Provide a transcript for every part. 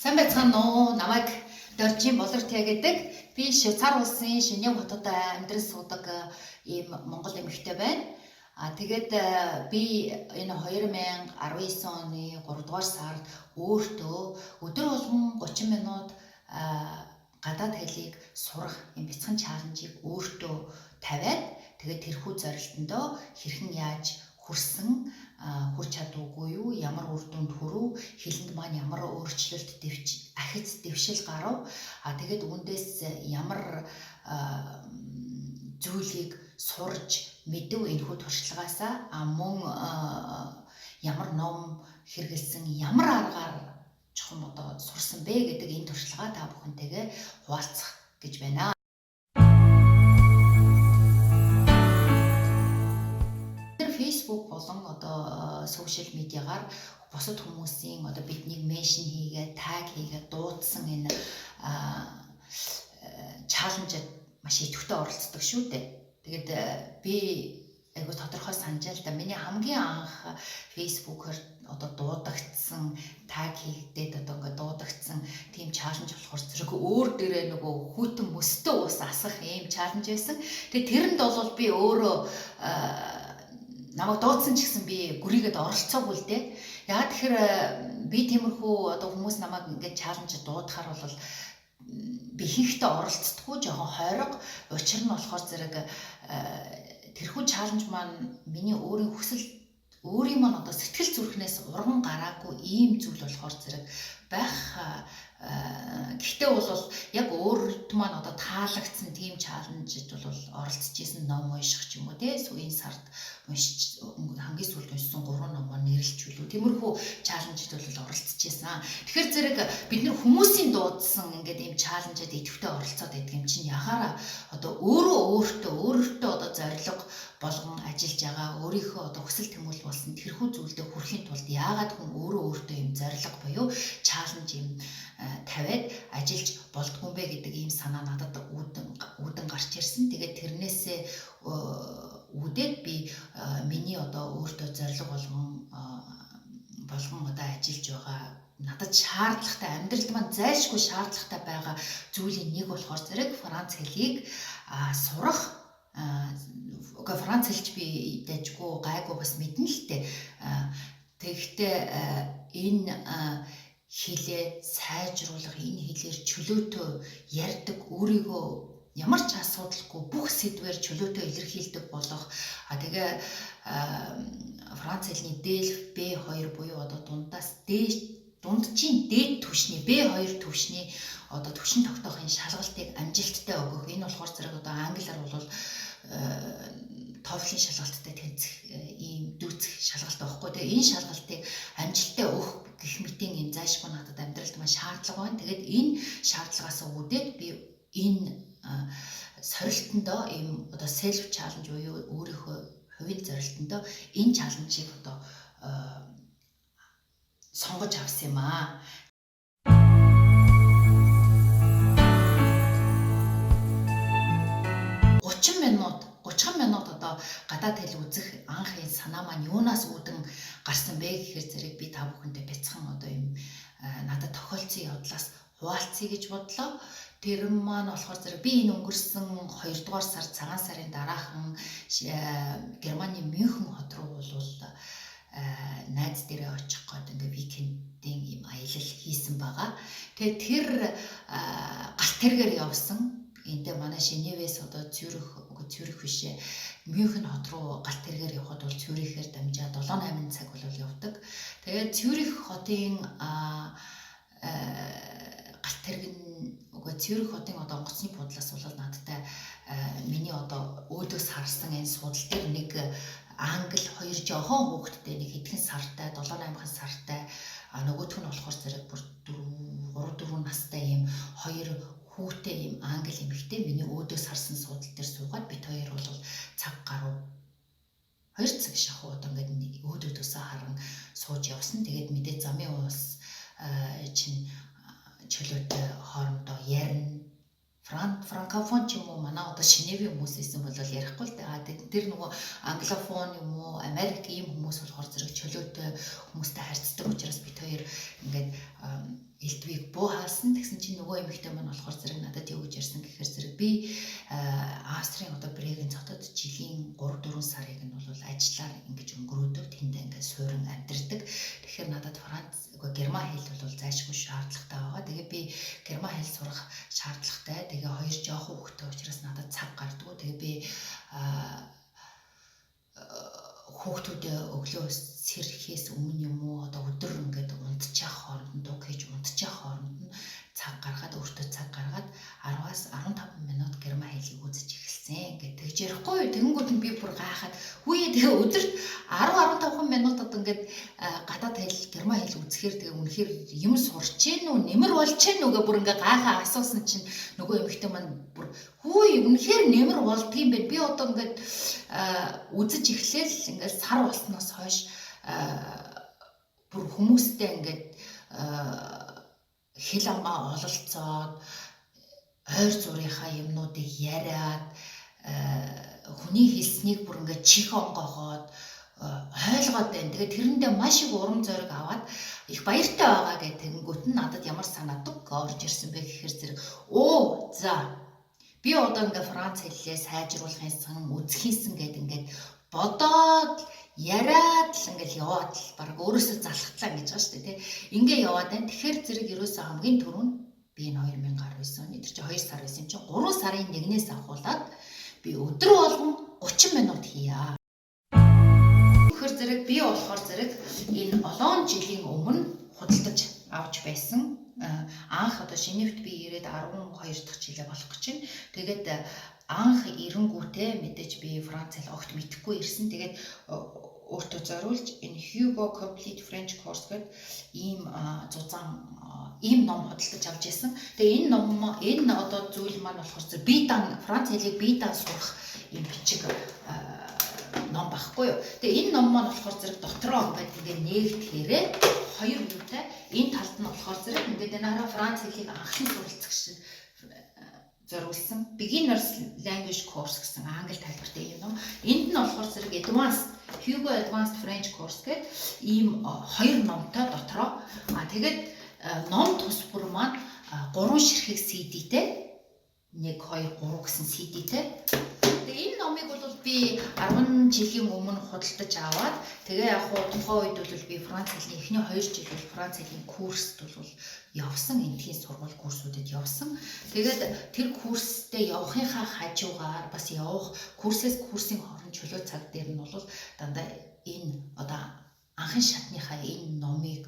Сайн байцгаана уу? Намайг Доржийн Болортиа гэдэг. Би Швейцар улсын Женев хотод амьдран суудаг ийм монгол эмэгтэй байна. Тэгээд би энэ 2019 оны 3 дугаар сард өөртөө өдөр болгон 30 минут гадаад хэлийг сурах юм бяцхан чаленжийг өөртөө тавиад тэгээд тэрхүү зорилтондоо хэрхэн яаж хүрсэн, хүрч чадвгүй юу, ямар үр дүнд хүрв, хэлэнд маань ямар өөрчлөлт ахиц дэвшил гарав, тэгээд үүндээс ямар зүйлийг сурж мэдэв энэхүү туршлагаасаа мөн ямар ном хэрэгэлсэн, ямар аргаар чухам одоо сурсан бэ гэдэг энэ туршлагаа та бүхэнтэйгээ хуваалцах гэж байна. Facebook болон одоо сошиал медиагаар бусад хүмүүсийн одоо биднийг меншн хийгээд таг хийгээд дуудсан энэ чаленжид маш идэвхтэй оролцдог шүү дээ. Тэгээд би айгу тодорхой санаж л да миний хамгийн анх Facebook-оор одоо дуудагдсан таг хийгдээд одоо ингээд дуудагдсан тийм чаленж болохоор зэрэг өөр дээрээ нөгөө хүйтэн мөстөө ус асах ийм чаленж байсан. Тэгээд тэрэнд бол би өөрөө намайг дуудсан ч гэсэн би гүрийгээд оролцоогүй л дээ. Яагаад тэгэхээр би тиймэрхүү одоо хүмүүс намайг ингээд чаленж дуудахаар бол би хийхдээ оролцдоггүй, жоохон хойрог. Учир нь болохоор зэрэг тэрхүү чаленж маань миний өөрийн хүсэл, өөрийн маань одоо сэтгэл зүрхнээс урган гараагүй ийм зүйл болохоор зэрэг байх. Гэхдээ бол яг өөрт маань одоо таалагдсан тийм чаленжид бол оролцож исэн ном унших ч юм уу тий энэ сард уншиж хамгийн сүүлд уншсан 3 номоо нэрлэж билүү тиймэрхүү чаленжид бол оролцож исэн. Тэгэхээр зэрэг бид нэр хүмүүсийн дуудсан ингээд ийм чаленжид идэвхтэй оролцоод байдаг юм чинь яхаараа одоо өөртөө одоо зориг болгон ажиллаж байгаа өөрийнхөө одоо хүсэл тэмүүлэл болсон тэрхүү зүйлдээ хүрэхийн тулд яагаад хүн өөртөө ийм зориг буюу чаленж ийм тавиад ажиллаж болдгүй юм бэ гэдэг ийм санаа надад үүдэн гарч ирсэн. Тэгээд тэрнээсээ үүдээд би миний одоо өөртөө зориг болгон одоо ажиллаж байгаа надад шаардлагатай амьдралд маань зайлшгүй шаардлагатай байгаа зүйлийн нэг болохоор зэрэг Франц хэлийг сурах. Франц хэлж би дайггүй гайгүй бас мэднэ л дээ. Тэгэхдээ энэ хэлээ сайжруулах, энэ хэлээр чөлөөтэй ярьдаг, өөрийгөө ямар ч асуудалгүй бүх сэдвээр чөлөөтэй илэрхийлдэг болох. Тэгээ Франц хэлний DELF B2 буюу одоо дунджийн дээд түвшний B2 түвшний одоо түвшин тогтоохын шалгалтыг амжилттай өгөх. Энэ болохоор зэрэг одоо англиар бол TOEFL-ийн шалгалттай тэнцэх ийм дүүцэх шалгалт байхгүй. Тэгээ энэ шалгалтыг амжилттай өгөх гэх мэтийн ийм зайлшгүй надад амьдралд маань шаардлага байна. Тэгээд энэ шаардлагаас үүдээд би энэ сорилтондоо ийм одоо self challenge буюу өөрийнхөө хувийн зорилтондоо энэ чаленжийг одоо сонгож авсан юм аа. 30 минут одоо гадаад хэл үзэх анхын санаа маань юунаас үүдэн гарсан бэ гэхээр зэрэг би та бүхэндээ бяцхан одоо юм надад тохиолдсон явдлаас хуваалцъя гэж бодлоо. Тэр маань болохоор зэрэг би энэ өнгөрсөн 2 дугаар сар цагаан сарын дараахан Германы Мюнхен хот руу бол найз дээрээ очих гээд ингээ викендийн юм аялал хийсэн байгаа. Тэгээд тэр галт тэргээр явсан. Энд манай Женевээс одоо Цюрих бишээ Мюнхен хот руу галт тэргээр явхад бол Цюрихээр дамжаад 7-8 цаг бол явдаг. Тэгээд Цюрих хотын галт тэрэг Цюрих хотын одоо онгоцны буудлаас бол надтай миний одоо өөдөөс харсан энэ суудал дээр нэг англи 2 жоохон хүүхэдтэй нэг хэдхэн сартай 7-8 сартай нөгөөх нь болохоор зэрэг бүр 3-4 настай ийм 2 хүүтэй ийм англи эмэгтэй миний өөдөөс харсан суудал дээр суугаад бид хоёр бол цаг гаруй 2 цаг шахуу одоо ингээд өөдөөсөө харан сууж явсан. Тэгээд мэдээ замын уус чинь чөлөөтэй хоорондоо ярина. Франкофон ч юм уу манай одоо Женевийн хүмүүс исэн бол ярихгүй л дээ. Тэр нөгөө англофон юм уу Америк ийм хүмүүс болохоор зэрэг чөлөөтэй хүмүүстэй харьцдаг учраас бид хоёр ингээд элдвийг суурин амьдардаг. Тэгэхээр надад герман хэл бол зайлшгүй шаардлагатай байгаа. Тэгээ би герман хэл сурах шаардлагатай. Тэгээ хоёр жоохон хүүхдтэй учраас надад цаг гардаг. Тэгээ би хүүхдүүдээ өглөө сэрэхээс өмнө юм уу одоо өдөр ингээд унтчих хооронд дуу хийж унтчих хооронд нь цаг гаргаад өөртөө цаг гаргаад 10-аас 15 минут герман хэлийг үзэж эхэлсэн. Ингээд тэгж ярихгүй тэгэнгүүт нь би бүр гайхаад хүйе тэгээ өдөрт 10-15 минутад ингээд гадаад хэл герман хэл үзэхээр тэгээ үнэхээр юм сурч гин үү нэмэр болж гин үгээ бүр ингээд гайхаа асуусан чинь нөгөө эмэгтэй маань бүр хүй үнэхээр нэмэр болдгийм бэ. Би одоо ингээд үзэж эхлээл ингээд сар болсноос хойш бүр хүмүүстэй ингээд хэл амгаа ололцоод ойр зурийнхаа юмнуудыг яриад хүний хэлснийг бүр ингээд чих онгоогоод ойлгоод байна. Тэгээд тэрэндээ маш их урам зориг аваад их баяртай байгаа гэх тэгэнгүүт нь надад ямар санаадаг орж ирсэн бэ гэхээр зэрэг за би одоо ингээд Франц хэллээ сайжруулахын сан үзэхийнсэн гэд ингээд бодоод яриад л ингээд яваад л баг өөрөөсөө залхатлаа гэж байгаа шүү дээ тий. Ингээ яваад байна. Тэгэхээр зэрэг ерөөсөө хамгийн түрүүнд би энэ 2019 оны тэр чинь 2 сар байсан чинь 3 сарын 1-ээс ахуулаад би өдөр болгон 30 минут хийя. Тэгэхээр зэрэг би болохоор зэрэг энэ олон жилийн өмнө худалдаж авч байсан. Анх одоо Женевт би ирээд 12 дахь жилээ болох гэж байна. Тэгээд анх ирэнгүүтээ мэдээж би Франц хэл огт мэдэхгүй ирсэн. Тэгээд өөртөө зориулж энэ Hugo Complete French Course гэдэг ийм ийм ном худалдаж авч ирсэн. Тэгээ энэ одоо зүйл маань болохоор биедан Франц хэлийг биедан сурах ийм бичиг ном багхгүй юу. Тэгээ энэ ном маань болохоор зэрэг дотроо ингээд ингээд нээгдэхээрээ хоёр юутай энэ талд нь болохоор зэрэг ингээд энэ Франц хэлийг анхны суралцах шиг зориулсан beginners language course гэсэн англи тайлбартай юм ном. Энд нь болохоор зэрэг Hugo Advanced French Course гэдэг ийм хоёр номтой дотроо тэгээд ном тус бүр маань 3 ширхэг CD-тэй 1 2 3 гэсэн CD-тэй. Тэгээ энэ номыг бол би 10 жилийн өмнө худалдаж аваад тэгээ яг хуу тухайн үед бол би Франц хэлний эхний 2 жил бол Франц хэлний курст бол явсан, энтхийн сургууль курсүүдэд явсан. Тэгээд тэр курстэй явахынхаа хажуугаар бас явах курсын хооронд чөлөө цаг дээр нь бол дандаа энэ одоо анхны шатныхаа энэ номыг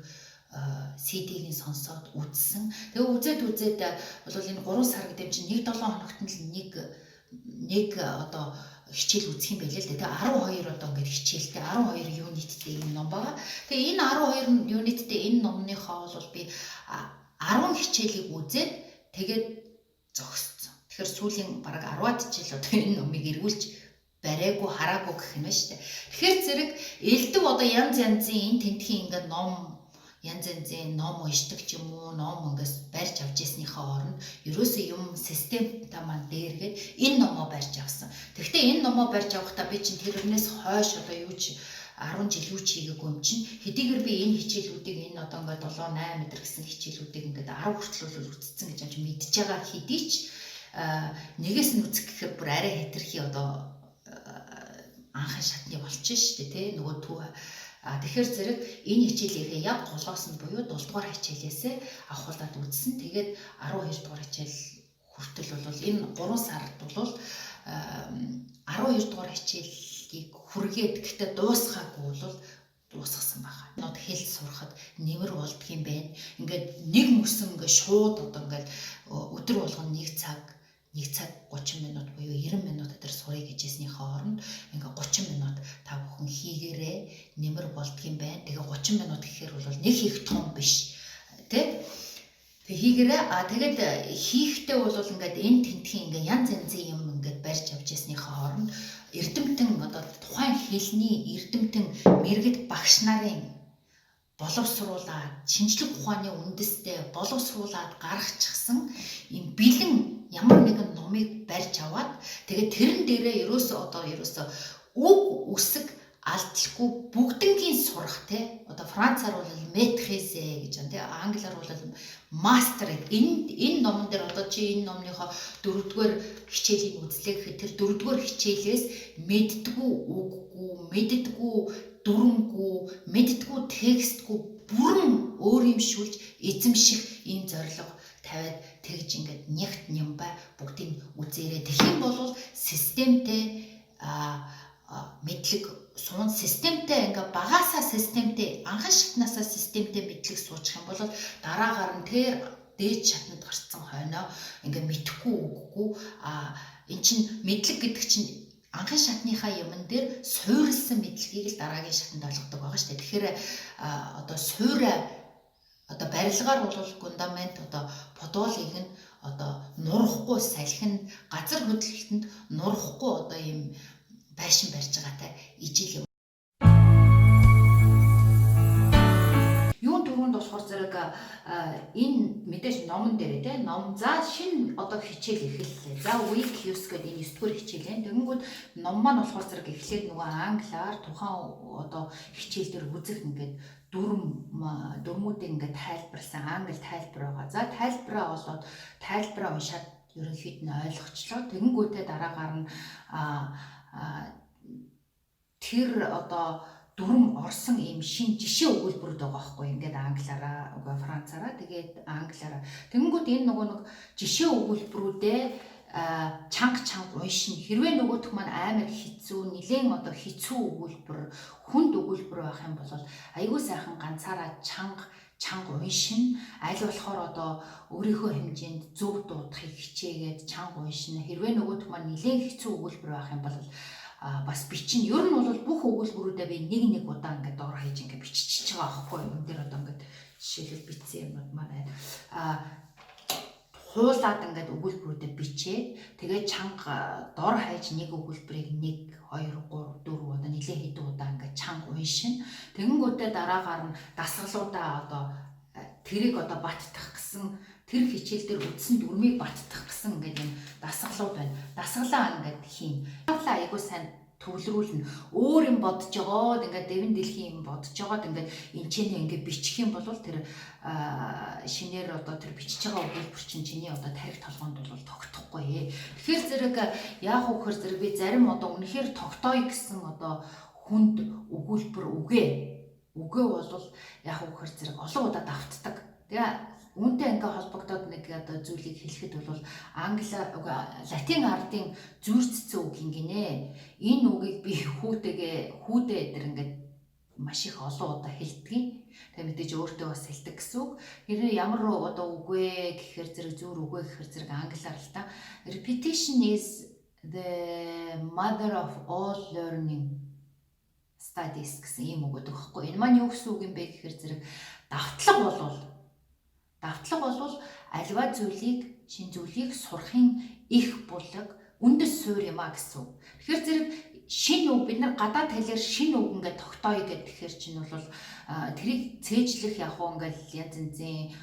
CD-гийн сонсоод үзсэн. Тэгээ үзээд бол энэ 3 сар гэдэг чинь 1-7 хоногт нь нэг одоо хичээл үзэх юм байлээ л дээ. Тэгээ 12 одоо ингээд хичээлтэй 12 юниттэй юм ном байгаа. Тэгээ энэ 12 юниттэй энэ номныхоо бол би 10 хичээлийг үзээд тэгээд зогссон. Тэгэхээр сүүлийн бараг 10-аад жил одоо энэ номыг эргүүлж барайгүй хараагүй гэх юм байна шүү дээ. Тэгэхээр зэрэг элдв одоо янз янзын энэ тентхийн ингээд янз янзын ном уншдаг ч юм уу, ном ингээс барьж авч ирснийхээ оронд ерөөсөө юм системтэй маань дээргээд энэ номоо барьж авсан. Тэгэхдээ энэ номоо барьж авахдаа би чинь тэрнээс хойш одоо 10 жил юу ч хийгээгүй юм чинь хэдийгээр би энэ хичээлүүдийг энэ одоо ингээд 7 8 өдр гэсэн хичээлүүдийг ингээд 10 хүртэл үзсэн гэж амж мэдж байгаа хэдий ч нэгээс нь үзэх гэхээр бүр арай хэтэрхий одоо анхны шатны болчих шүү дээ тий нөгөө түв. Тэгэхээр зэрэг энэ хичээлээ яг голоос нь буюу 7 дугаар хичээлээсээ авахулаад үзсэн. Тэгээд 12 дугаар хичээл хүртэл бол энэ 3 сард бол 12 дугаар хичээлийг хүргээд гэхдээ дуусгаагүй бол дуусгасан байгаа. Нод хэл сурахад нэмэр болдго юм байна. Ингээд нэг мөсөн ингээд шууд одоо ингээд өдөр болгон 1 цаг 30 минут буюу 90 минут өдөр сурах гэжсэнийхээ оронд ингээ 30 минут та бүхэн хийгээрээ нэмэр болдго юм байна. Тэгээ 30 минут гэхээр бол нэг их том биш. Тэ? Тэгээ хийгээрээ тэгээд хийхдээ бол ингээд энэ тентхийн ингээ янз янзын юм ингээд барьж авч яснийхээ оронд эрдэмтэн одоо тухайн хэлний эрдэмтэн мэрэгд багш нарын боловсруулаад шинжлэх ухааны үндэстэй боловсруулаад гаргачихсан юм бэлэн ямар нэгэн номыг барьж аваад тэгээд тэрэн дээрээ ерөөсөө үг үсэг алдалгүй бүгднгийн сурах те одоо францаар бол maîtrise гэж байна те англиар бол master энэ номон дээр одоо чи энэ номныхоо 4-р хичээлийн үзлээ гэхэд тэр 4-р хичээлээс мэддгүү үггүй мэддгүү дүрмгүй, мэддгүү, текстгүй бүрэн өөр юм шүүлж эзэмших ийм зорилго тавиад тэгж ингээд нягт нямбай бүгдийг үзээрэй. Тэгэх юм бол системтэй мэдлэг суун системтэй ингээ багаасаа системтэй анхан шатнаасаа системтэй мэдлэг суучих юм бол дараагаар нь тэр дээд шатнд гарцсан хойноо ингээ мэдхгүй үггүй эн чинь мэдлэг гэдэг чинь анхан шатныхаа юмн дээр суурилсан мэдлэгийг л дараагийн шатанд ойлгодог байгаа шүү дээ. Тэгэхээр одоо суурай одоо барилгаар бол фундамент одоо подолыг нь одоо нурахгүй салхинд газар хөдлөлтөнд нурахгүй одоо юм байшин барьж байгаатай ижил юм. Юун түрүүнд болохоор зэрэг энэ мэдээж номон дээр те ном за шинэ одоо хичээл эхэллээ. За week use гэдэг энэ 9-р хичээл юм. Тэгэнгүүт ном маань болохоор зэрэг эхлээд нөгөө англиар тухайн одоо хичээл дээр үзэх ингээд дүрмүүдийг ингээд тайлбарласан англи тайлбар байгаа. За тайлбараа болоод тайлбараа уншаад ерөнхийд нь ойлгочлоо. Тэгэнгүүтээ дараагаар нь тэр одоо дүрм орсон ийм шин жишээ өгүүлбэрүүд байгаа байхгүй ингээд англиараа францаараа тэгээд англиараа тэгэнгүүт энэ нөгөө нэг жишээ өгүүлбэрүүдээ чанга уншин хэрвээ нөгөөх маань амар хэцүү нэлээд одоо хэцүү өгүүлбэр хүнд өгүүлбэр байх юм бол айгүй сайхан ганцаараа чанга уншин аль болохоор одоо өөрийнхөө хэмжээнд зөв дуудахыг хичээгээд чанга уншин хэрвээ нөгөөх маань нэлээд хэцүү өгүүлбэр байх юм бол бас бичин ер нь бол бүх өгүүлбэрүүдээ би нэг удаа ингээд доор хийж ингээд бичиж байгаа байхгүй юм дээр одоо ингээд жишээлбэл бичсэн юмуд маань хуулаад ингээд өгүүлбэрүүдэд бичээд тэгээд чанга дор хаяж нэг өгүүлбэрийг 1 2 3 4 удаа нэлээд хэдэн удаа ингээд чанга уншин тэгэнгүүтээ дараагаар нь дасгалуудаа одоо тэрийг одоо баттах гэсэн тэр хичээл дээр үтсэн дүрмийг баттах гэсэн ингээд юм дасгалууд байна. Дасгалаа ингээд хийн. Айгуу сайн төвлөрүүлнэ. Өөр юм бодож жогоод ингээд дэвэн дэлхийн юм бодож жогоод ингээд энчэнэ ингээд бичих юм бол тэр шинээр одоо тэр бичиж байгаа өгүүлбэр чиний одоо тарих толгоонд бол тогтохгүй. Тэгэхээр зэрэг яах вэ гэхээр зэрэг би зарим одоо үнэхээр тогтооё гэсэн одоо хүнд өгүүлбэр үгээ бол яах вэ гэхээр зэрэг олон удаа давтдаг. Тэгээ үүнтэй ингээ холбогдоод нэг одоо зүйлийг хэлэхэд бол латин ардын зүйрцсэн үг гинэ. Энэ үгийг би хүүдээ дээр ингээд маш их олон удаа хэлдэг. Тэгээ мэдээж өөртөө бас хэлдэг гэсэн үг. Хэрэг ямар одоо үг вэ гэхээр зэрэг зүйр үг вэ гэхээр зэрэг англиар л та. Repetition is the mother of all learning studies гэсэн ийм үг өгдөг байхгүй. Энэ маань юу гэсэн үг юм бэ гэхээр зэрэг давтлага бол альва зүйлийг шин зүйлийг сурахын их булаг үндэс суурь юм а гэсэн үг. Тэгэхээр зэрэг шинэ үг бид нар гадаад хэлээр шинэ үг ингээд тогтооё гэхээр чинь бол тэрийг цээжлэх яг уу ингээд янз янзын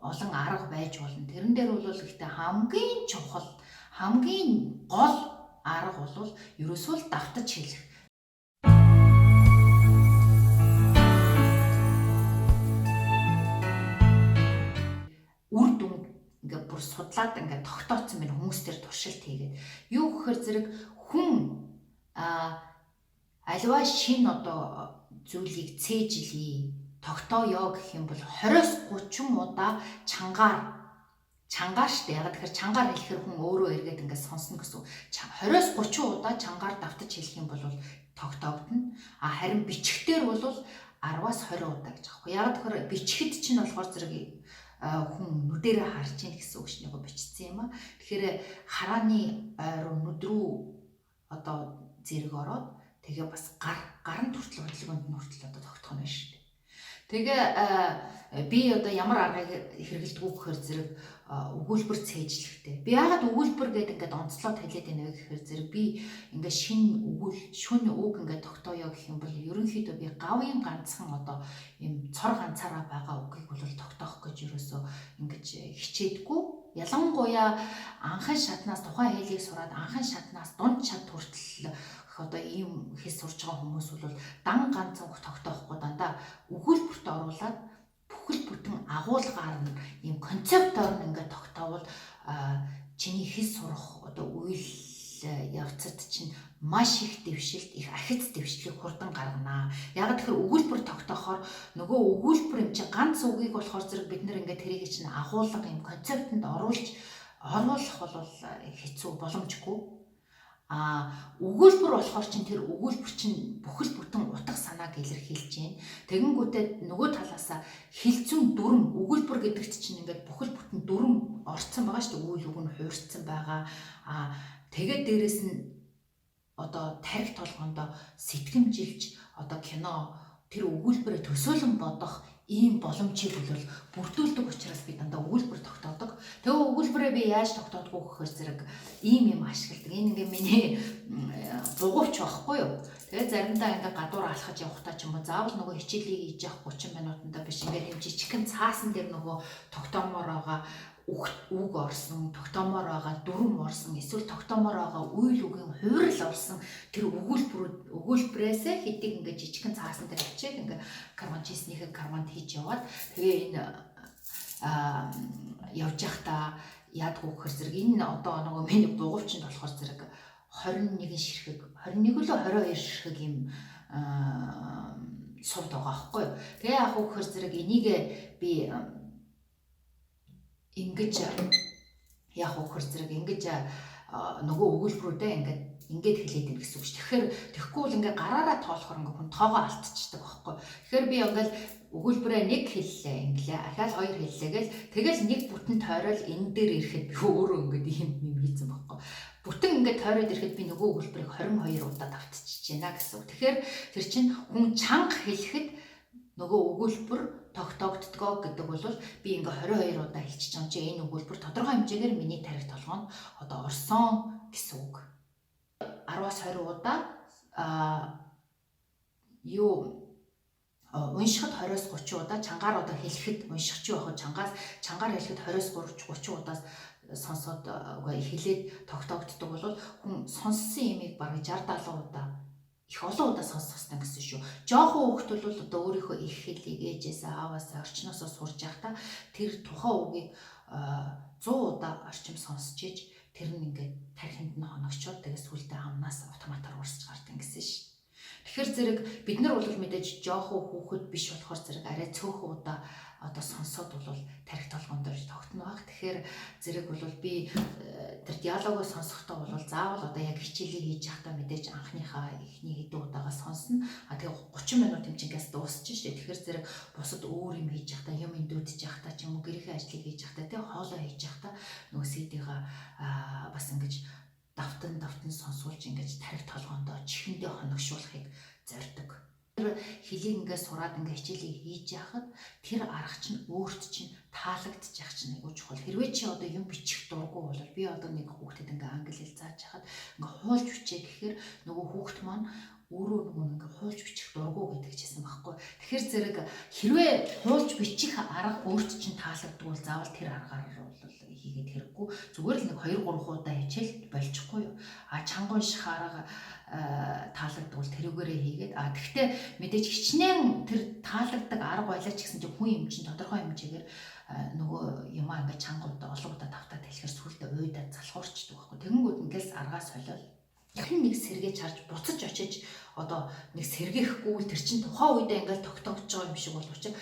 олон арга байж болно. Тэрэн дээр бол ихтэй хамгийн чухал хамгийн гол арга бол ерөөсөө л давтаж хэлэх. Үр дүн ингээд бүр судлаад ингээд тогтооцсон байна хүмүүс төр туршилт хийгээд. Юу гэхээр зэрэг хүн аливаа шин одоо зүйлийг цээжлэе, тогтооё гэх юм бол 20-30 удаа чангаар штэ. Яг тэгэхээр чангаар хэлэхэр хүн өөрөө эргээд ингээд сонсно гэсэн. 20-30 удаа чангаар давтаж хэлэх юм бол тогтоогдно. Харин бичгтэр бол 10-аас 20 удаа гэж аахгүй. Яг тэгэхээр бичгэд чинь болохоор зэрэг хүн нүдэрээ харж ийн гэсэн үг шинийгөө бичсэн юм а. Тэгэхээр харааны ойруу нүд рүү одоо зэрэг ороод тэгээ бас гарын хүртэл хөдөлгөөнд нь хүртэл одоо тогтоно шүү дээ. Тэгээ би одоо ямар аргыг хэрэгэлдэг үг гэхээр зэрэг өгүүлбэр цээжлэхтэй. Би яагаад өгүүлбэр гэдэг ингээд онцлоод хэлээд байна вэ гэхээр зэрэг би ингээд шүн үг ингээд тогтооё гэх юм бол ерөнхийдөө би гавын ганцхан одоо юм цор ганцаараа байгаа үгийг бол тогтоох гэж ерөөсөө ингэж хичээдэггүй. Ялангуяа анхан шатнаас тухайн хэлийг сураад анхан шатнаас дунд шат хүртэл одоо ийм хэл сурж байгаа хүмүүс бол дан ганцхан тогтоохгүй дандаа өгүүлбэрт оруулаад бүхэл бүтэн агуулгаар нь ийм концептоор нь ингээд тогтоовол чиний хэл сурах одоо үйл явцад чинь маш их дэвшилт, их ахиц дэвшлийг хурдан гаргана. Яг тэгэхээр өгүүлбэр тогтоохоор нөгөө өгүүлбэр юм чи ганц үгийг болохоор зэрэг бид нэр ингээд тэрийг чинь агуулга юм концептэнд оруулах бол хэцүү боломжгүй. Өгүүлбэр болохоор чинь тэр өгүүлбэр чинь бүхэл бүтэн утга санааг илэрхийлж байна. Тэгэнгүүтээ нөгөө талаасаа хилцүүн дүрм өгүүлбэр гэдэгт чинь ингээд бүхэл бүтэн дүрм орцсон байгаа шүү дээ. Үйл үг нь хуурцсан байгаа. Тэгээд дээрэс нь одоо тарих толгоондоо сэтгэмжилж одоо кино тэр өгүүлбэрээ төсөөлөн бодох ийм боломжийг бол бүрдүүлдэг учраас би дандаа өгүүлбэр тогтоодог. Тэгээ өгүүлбэрээ би яаж тогтоодгоо гэхээр зэрэг ийм юм ашигладаг. Энэ ингээ миний бугуйч байхгүй юу? Тэгээ заримдаа ингээ гадуур алхаж явахдаа ч юм уу заавал нөгөө хичээлийг хийж явах 30 минутанда биш ингээ юм жижигхэн цаасан дээр нөгөө тогтоомоор байгаа үг орсон, тогтоомоор байгаа дүрм орсон, эсвэл тогтоомоор байгаа үйл үгийн хуурал орсон тэр өгүүлбэрээс хэдийг ингээ жижигхэн цаасан дээр авчиад ингээ карман чиснийхээ карманд хийж яваад тэгээ энэ явж явахдаа яадгүй гэхээр зэрэг энэ одоо нөгөө миний бугуйчинд болохоор зэрэг 21 ширхэг 21 лөө 22 ширхэг юм сувд байгаа байхгүй юу. Тэгээ яг гэхээр зэрэг энийг би ингэж яг өгөхөр зэрэг ингэж нөгөө өгүүлбэрүүдээ ингээд хэлээд ийн гэсэн үг шүү. Тэгэхээр тэгэхгүй бол ингээ гараараа тоолохоор ингээ хүн тоогоо алдчихдаг байхгүй. Тэгэхээр би ингээл өгүүлбэрээ нэг хэллээ инглээ, ахаал хоёр хэллээ гэл тэгэл нэг бүтэн тойрол энэ дээр ирэхэд би өөрөө ингээд юм хийсэн байхгүй. Бүтэн ингээд тойроод ирэхэд би нөгөө өгүүлбэрийг 22 удаа давтчихж байна гэсэн үг. Тэгэхээр тэр чинь хүн чанга хэлэхэд нөгөө өгүүлбэр тогтоогддгоо гэдэг бол би ингээ 22 удаа хэлчихэж байгаа юм чи энэ өгүүлбэр тодорхой хэмжээгээр миний тарих толгоонд одоо орсон гэсэн үг. 10-аас 20 удаа уншихад 20-аас 30 удаа чангаар одоо хэлэхэд унших чи байхад чангаар хэлэхэд 20-аас 30 удаа сонсоод хэлээд тогтоогддог бол хүн сонссон юмыг бараг 60-70 удаа их олон удаа сонсох гэсэн шүү. Жоохон хүүхэд бол одоо өөрийнхөө их хэлийг ээжээсээ ааваасаа орчноосоо сурж байхдаа тэр тухайн үгийг 100 удаа орчим сонсч иж тэр нь ингээд тархинд нь хоногчоод тэгээ сүултээ амнаас автоматар урсж гардаг гэсэн шүү. Тэгэхээр зэрэг бид нар бол мэдээж жоохон хүүхэд биш болохоор зэрэг арай цөөхөн удаа одоо сонсоод бол тарих толгоонд тогтно баг. Тэгэхээр зэрэг бол би тэр диалогоо сонсохдоо бол заавал одоо яг хичээлийг хийж явахдаа мэдээж анхныхаа эхний хэдэн удаагаа сонсно. Тэгээ 30 минут хэмжээгээс дуусч штэ. Тэгэхээр зэрэг бусад өөр юм хийж явахдаа юм индүүдж явахдаа ч юм уу гэрийнхээ ажлыг хийж явахдаа тэгээ хоолоо хийж явахдаа нөгөө CD-га бас ингэж давтан сонсуулж ингэж тарих толгоондоо чихэндээ хоногшуулахыг зорддог. Хэлийг ингээд сураад ингээд хичээлийг хийж яхад тэр арга чинь өөрт чинь таалагдчих чинь айгуу чухал. Хэрвээ чи одоо юм бичих дурггүй бол би одоо нэг хүүхдэд ингээд англи хэл зааж яхад ингээд хуулж бичээ гэхээр нөгөө хүүхд маань өөрөө нөгөө ингээд хуулж бичих дурггүй гэдэг чийсэн байхгүй. Тэгэхээр зэрэг хэрвээ хуулж бичих арга өөрт чинь таалагддаг бол заавал тэр аргаар бол хийгээд хэрэггүй. Зүгээр л нэг 2-3 удаа хичээл болчихгүй юу. Чанга унших арга таалагдвал тэрүүгээрээ хийгээд гэхдээ мэдээж хичнээн тэр таалагддаг арга байлаа ч гэсэн чинь хүн юм чинь тодорхой хэмжээгээр нөгөө юмаа ингээд чанга удаа олон удаа давтаад хэлэхээр сүултээ уйдаад залхуурчдаг байхгүй. Тэгэнгүүт ингээс аргаа солиол дахин нэг сэргээ чарж буцаж очиж одоо нэг сэргээхгүй тэр чинь тухайн үедээ ингээд тогтоогдож байгаа юм шиг бол учраас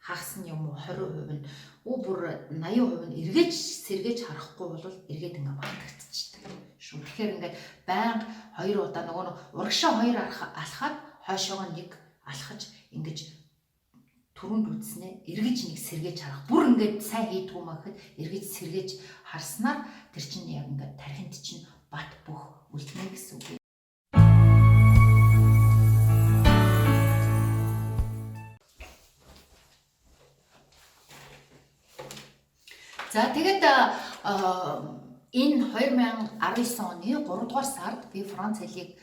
хагас нь юм уу 20% нь бүр 80% нь эргэж сэргээж харахгүй бол эргээд ингээд мартагдчихдаг шүү. Тэгэхээр ингээд байнга 2 удаа нөгөө урагшаа 2 алхаад хойшоогоо нэг алхаж ингэж түрүүнд үзснээ эргэж нэг сэргээж харах. Бүр ингээд сайн хийдгүү маа гэхэд эргэж сэргээж харснаар тэр чинь яг ингээд тархинд чинь бат бөх үлдэнэ гэсэн үг. За тэгээд энэ 2019 оны 3 дугаар сард би Франц хэлийг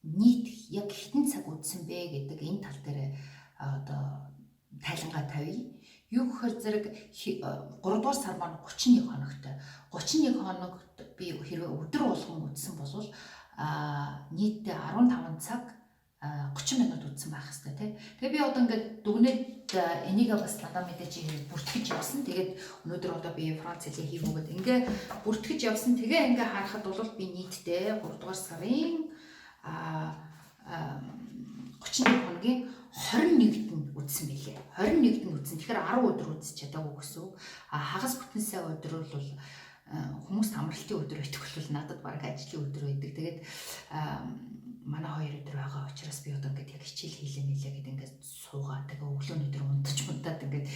нийт яг хэдэн цаг үзсэн бэ гэдэг энэ тал дээр одоо тайлангаа тавья. Юу гэхээр зэрэг 3 дугаар сар маань 31 хоногтой. 31 хоногт би хэрвээ өдөр болгон үзсэн бол нийтдээ 15 цаг 30 минут үтсэн байх хэвээр тий. Тэгээ би одоо ингээд дүгнээд энийг бас надад мэдээж бүртгэж явсан. Тэгээд өнөөдөр одоо би Франц хэлийг хийгүүгээд ингээ бүртгэж явсан. Тэгээ ингээ харахад бол би нийтдээ 3 дугаар сарын 31 хоногийн 21-нд нь үтсэн билээ. 21-нд нь үтсэн. Тэгэхээр 10 өдөр үтсэж чадаагүй гэсэн үг. Хагас бүтэн сая өдөр бол хүмүүст амралтын өдөр байдаг бол надад баг ажлын өдөр байдаг. Тэгээд манай 2 өдөр байгаа учраас би одоо ингээд яг хичээл хийлээ нэлээ гэдэг ингээд суугаад тэгээ өглөөний өдөр унтаж мунтаад ингээд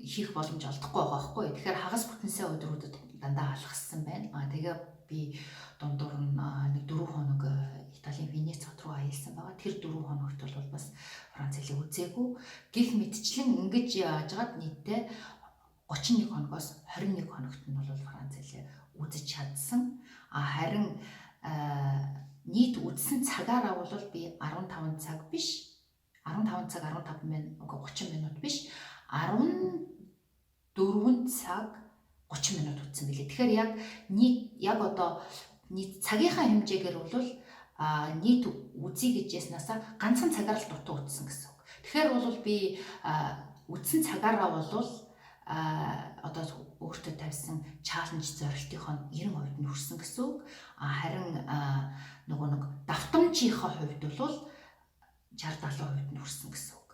хийх боломж олдохгүй байгаа байхгүй. Тэгэхээр хагас бүтэн сая өдрүүдэд дандаа алхассан байна. Тэгээ би дундуур нь нэг 4 хоног Италийн Венец хот руу аялсан байгаа. Тэр 4 хоногт бол бас Франц хэлийг үзээгүй. Гэх мэтчлэн ингэж яажгаад нийтдээ 31 хоногоос 21 хоногт нь бол Франц хэлийг үзэж чадсан. Харин нийт үзсэн цагаараа бол би 15 цаг биш. 15 цаг 15 минут 30 минут биш. 14 цаг 30 минут үтсэн билээ. Тэгэхээр яг одоо нийт цагийнхаа хэмжээгээр бол нийт үзье гэж яснасаа ганцхан цагаар л дутуу үтсэн гэсэн үг. Тэгэхээр бол би үтсэн цагаараа бол одоо өөртөө тавьсан чаленж зорилтынхоо 90% нь хүрсэн гэсэн үг. Харин нөгөө нэг давтамжийнхаа хувьд бол 60-70% нь хүрсэн гэсэн үг.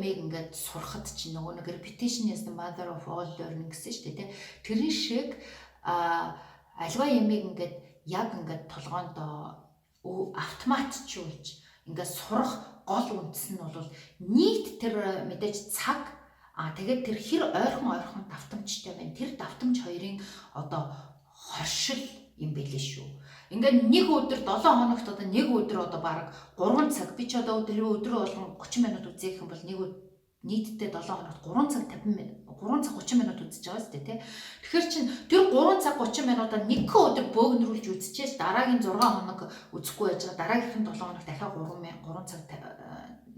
Ингээд сурахад чинь нөгөө нэг repetition is the mother of all learning гэсэн шүү дээ. Тэрэн шиг альва ямиг ингээд яг ингээд толгоондоо автоматжуулж ингээд сурах гол үндэс нь бол нийт тэр мэдээж цаг тэгээд тэр хэр ойрхон давтамжтай байна. Тэр давтамж хоёрын одоо хоршил юм байлээ шүү. Ингээд нэг өдөр 7 хоногт одоо нэг өдөр одоо баг 3 цаг би ч одоо өдрөө болгон 30 минут үзэх юм бол нэг нийтдээ 7 хоногт 3 цаг 50 минут 3 цаг 30 минут үзэж байгаа зү тэ. Тэгэхээр чин тэр 3 цаг 30 минутаа нэг өдөр бөөгнөрүүлж үзчихээс дараагийн 6 хоног үзэхгүй байж байгаа. Дараагийнх нь 7 хоног дахиад 3 цаг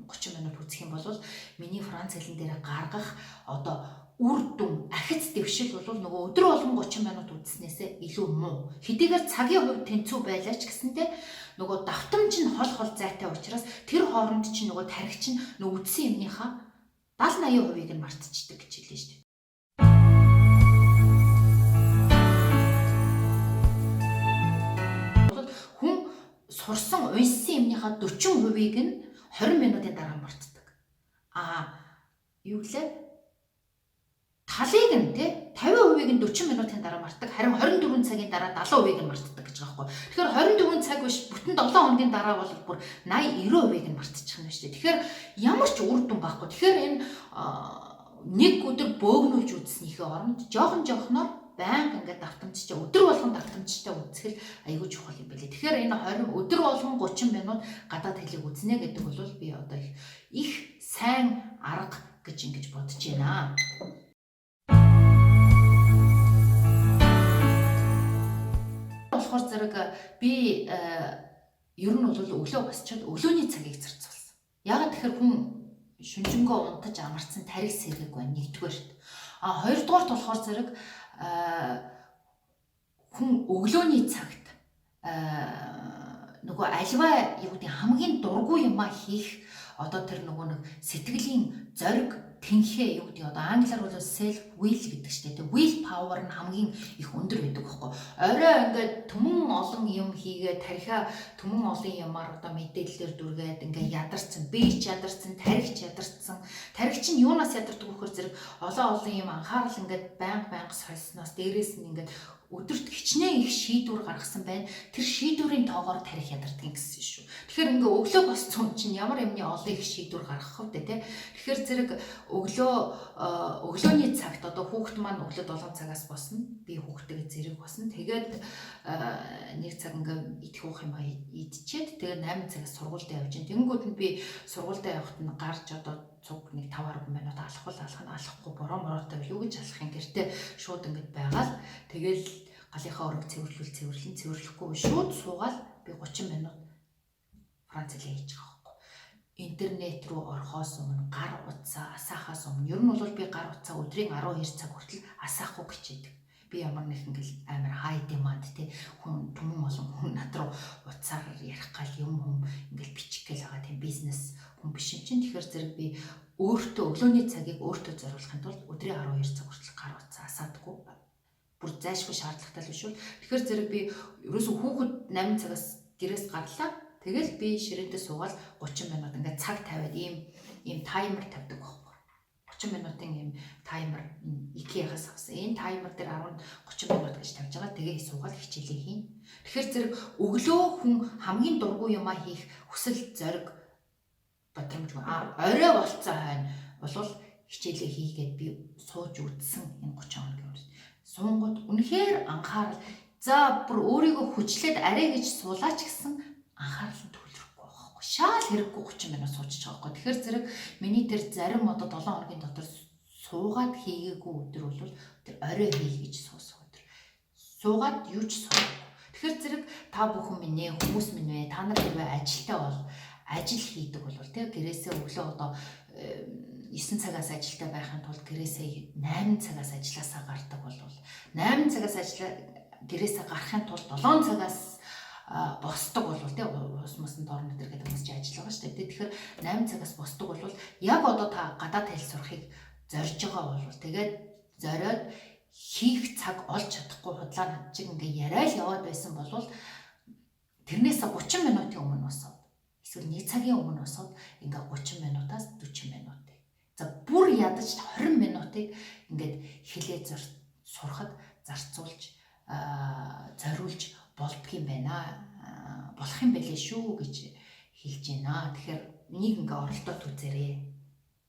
30 минут үзэх юм бол миний Франц хэлэн дээр гаргах одоо үр дүн ахиц дэвшил бол нөгөө өдөр болгон 30 минут үзснээсээ илүү муу. Хэдийгээр цагийн хувьд тэнцүү байлаач гэсэнтэй нөгөө давтамж нь хол зайтай учраас тэр хооронд чинь нөгөө тархич нь нөгөө үдсэн юмныхаа 70-80%-ийг нь мартчихдаг гэж хэлээ шүү дээ. Хүн сурсан уншсан юмныхаа 40%-ийг нь 20 минутын дараа мартдаг. Юу гэлээ? Талыг нь тий 50%-ийг нь 40 минутын дараа мартдаг. Харин 24 цагийн дараа 70%-ийг нь мартдаг гэж байгаа байхгүй. Тэгэхээр 24 цаг биш бүтэн 7 хоногийн дараа бол бүр 80-90%-ийг нь мартчих юм шүү дээ. Тэгэхээр ямар ч үр дүн байхгүй. Тэгэхээр энэ нэг өдөр бөөгнүүлж үзснийхээ оронд жоохноор байнга ингээд давтамжтай өдөр болгон давтамжтай үзэх айгүй чухал юм байлээ. Тэгэхээр энэ 20 өдөр болгон 30 минут гадаад хэлийг үзнэ гэдэг бол би одоо их сайн арга гэж ингэж бодож байна. Болохоор зэрэг би ер нь бол өглөө босчоод өглөөний цагийг зарцуулсан. Ягаад тэгэхээр хүн шүнжэнгөө унтаж амарсан тарих сэргийг байна нэгдүгээрт. Хоёрдугаарт болохоор зэрэг хүн өглөөний цагт нөгөө альва юу гэдэг хамгийн дургүй юмаа хийх одоо тэр нөгөө нэг сэтгэлийн зориг тэнхээ юу гэдэг одоо англиар бол self will гэдэг чинь тийм will power нь хамгийн их өндөр байдаг байхгүй. Орой ингээд төмөн олон юм хийгээд тарихаа төмөн олон юмар одоо мэдээлэлээр дүргээд ингээд ядарсан, бие ч ядарсан, тарих ч ядарсан. Тарих чинь юунаас ядардаг вөхөр зэрэг олон юм анхаарал ингээд байнга сольсноос дээрээс нь ингээд өдөрт хичнээн их шийдвэр гаргасан байна. Тэр шийдвэрийн тоогоор тарих ядардаг гэсэн шүү. Тэгэхээр ингээ өглөө босцсон чинь ямар юмны олон их шийдвэр гаргах вэ те. Тэгэхээр зэрэг өглөөний цагт одоо хүүхэд маань өглөө 7 цагаас босно. Би хүүхдтэйгээ зэрэг босно. Тэгээд нэг цаг ингээ идэх уух юм идчихэд тэгээд 8 цагаас сургуультай явж гин. Тэнгүүд нь би сургуультай явахт нь гарч одоо цуг нэг 5-10 минут алахгүй бороо юу гэж алах юм гэртээ шууд ингэж байгаал тэгэл галынхаа өрөг цэвэрлэхгүй шууд суугаал би 30 минут Франц хэлийг хийж байгаа байхгүй. интернет рүү орохоос өмнө гар утсаа асаахаас өмнө ер нь бол би гар утсаа өдрийн 12 цаг хүртэл асаахгүй хичээдэг. Би ямар нэг ингээл амар хай деманд те хүн түмэн болон хүн над руу утсаар ярих гал юм ингээл бичих гээл байгаа тийм бизнес хүн биш юм чинь. Тэгэхээр зэрэг би өөртөө өглөөний цагийг өөртөө зориулахын тулд өдрийн 12 цаг хүртэл гар утсаа асаадаггүй. Бүр зайлшгүй шаардлагатай л биш үү. Тэгэхээр зэрэг би ерөөсөө хүүхэд 8 цагаас гэрээс гарлаа. Тэгэл би ширээдээ суугаад 30 минут ингээд цаг тавиад ийм таймер тавьдаг байхгүй. 30 минутын ийм таймер IKEA-гаас авсан. Энэ таймер дээр 30 минут гэж тавьж байгаа. Тэгээ суугаад хичээлээ хийн. Тэгэхээр зэрэг өглөө хүн хамгийн дургүй юмаа хийх хүсэл зориг бодромжгүй. Орой болцоо хойно болвол хичээлээ хийгээд би сууж үдсэн энэ 30 хоногийн өмнө. Суунгууд үнэхээр анхаарал. За бүр өөрийгөө хүчлээд арай гэж суулаач гэсэн анхаарал нь төвлөрөхгүй байхгүй. Шаал хэрэггүй 30 минут суучих байгаа байхгүй. Тэгэхээр зэрэг миний тэр зарим одоо 7 хоногийн дотор суугаад хийгээгүй өдөр бол тэр орой хий гэж суусан өдөр. Суугаад юу ч суухгүй. Тэгэхээр зэрэг та бүхэн минь ээ, хүмүүс минь ээ, та нар хэрвээ ажилтаа бол ажил хийдэг бол тэг гэрээсээ өглөө одоо 9 цагаас ажилтаа байхын тулд гэрээсээ 8 цагаас ажилласаа гардаг бол 8 цагаас гэрээсээ гарахын тулд 7 цагаас босдог бол тий ус мөсөнд орно гэдэг хүмүүс чи ажил байгаа шүү дээ. Тэгэхээр 8 цагаас босдог бол яг одоо та гадаад хэл сурахыг зорж байгаа бол тэгээд зориод хийх цаг олж чадахгүй худлаа над чиг ингээ яриа л яваад байсан бол тэрнээс 30 минутын өмнө босоод эсвэл 1 цагийн өмнө босоод ингээ 30 минутаас 40 минут. За бүр ядаж 20 минутыг ингээд хэлээ сурахад зарцуулж зориулж болдгийм байна. Болох юм байлээ шүү гэж хэлж байна. Тэгэхээр энийг ингээ оролдоод үзээрэй.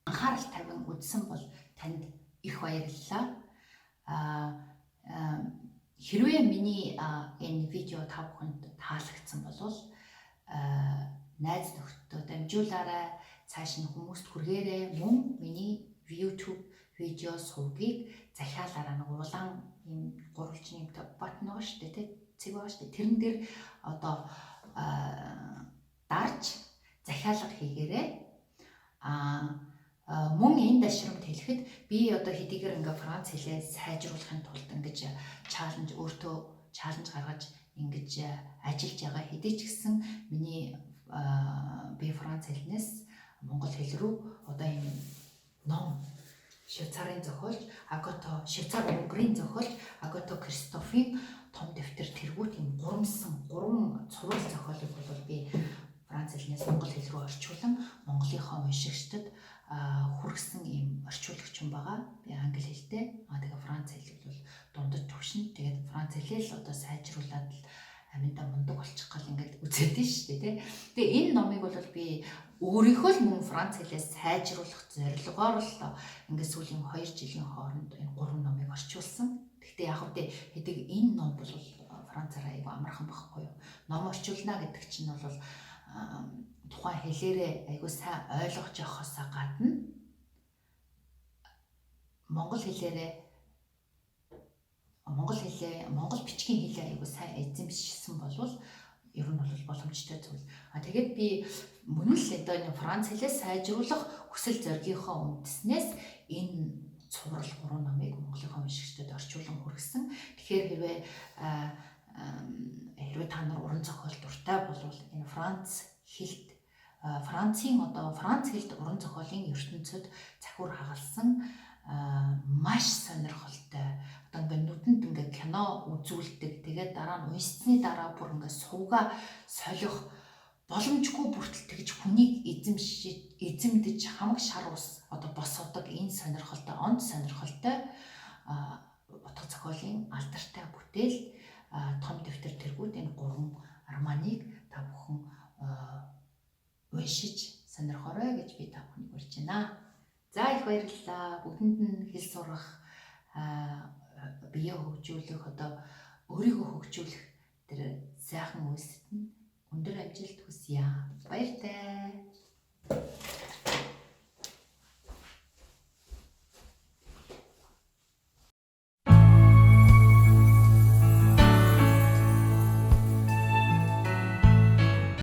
Анхаарал тавин үзсэн бол танд их баярлалаа. Хэрвээ миний энэ видео та бүхэнд таалагдсан бол найз нөхдөд дамжуулаарай. Цааш нь хүмүүст хүргээрэй. Мөн миний YouTube видео сувгийг захиалаараа нэг улаан юм гурвалжин юм бот нөгөө шүү дээ тий цэг байгаа шүү дээ. Тэрэн дээр одоо дарж захиалга хийгээрэй. Мөн энэ дашрамд хэлэхэд би одоо хэдийгээр ингээ Франц хэлээ сайжруулахын тулд ингэж чаленж өөртөө чаленж гаргаж ингэж ажиллаж байгаа хэдий ч гэсэн миний би Франц хэлнээс Монгол хэл рүү одоо энэ ном Швейцарын зохиолч Агото Швейцар Унгарын зохиолч Агото Кристофийн том дэвтэр тэргүүт юм гурван цуврал зохиолыг бол би Франц хэлнээс Монгол хэл рүү орчуулан Монголынхоо уншигчдад хүргэсэн ийм орчуулагч юм байгаа. Би англи хэлтэй. Тэгээ Франц хэл бол дундад төвшин. Тэгээд Франц хэлээ л одоо сайжруулад л аминда мундаг болчих гал ингээд үзээд нь шүү дээ тий. Тэгээ энэ номыг бол би өөрийнхөө л мөн Франц хэлээс сайжруулах зорилгоор л ингээд сүүлийн 2 жилийн хооронд энэ 3 номыг орчуулсан. Гэхдээ яг үгүй хэдэг энэ ном бол Францаараа айгүй амархан байхгүй юу. Ном орчуулна гэдэг чинь бол тухайн хэлээрээ айгүй сайн ойлгож явахаасаа гадна монгол монгол бичгийн хэлээ айгүй сайн эзэмшсэн болвол ер нь бол боломжтой зүйл. Тэгээд би мөн л одоо энэ Франц хэлээс сайжруулах хүсэл зоригийнхоо үндэснээс энэ цуврал 3 номыг Монголынхаа уншигчдад орчуулан хүргэсэн. Тэгэхээр хэрвээ та нар уран зохиол дуртай болвол энэ Франц хэлд Франц хэлд уран зохиолын ертөнцид захиур хагалсан маш сонирхолтой одоо ингээ нүдэнд ингээ кино үзүүлдэг. Тэгээд дараа нь уншсны дараа бүр ингээ сувга солих боломжгүй бүртэл тэгж хүнийг эзэмдэж хамаг шар ус одоо босоодог энэ сонирхолтой онц сонирхолтой утга зохиолын алдартай бүтээл том дэвтэр тэргүүд энэ 3 романыг та бүхэн уншиж сонирхорой гэж би та бүхэнд урьж байна. За их баярлалаа. Бүгдэнд нь хэл сурах, биеэ хөгжүүлэх, одоо өөрийгөө хөгжүүлэх тэр сайхан үйлсэд нь өндөр амжилт хүсье. Баяртай.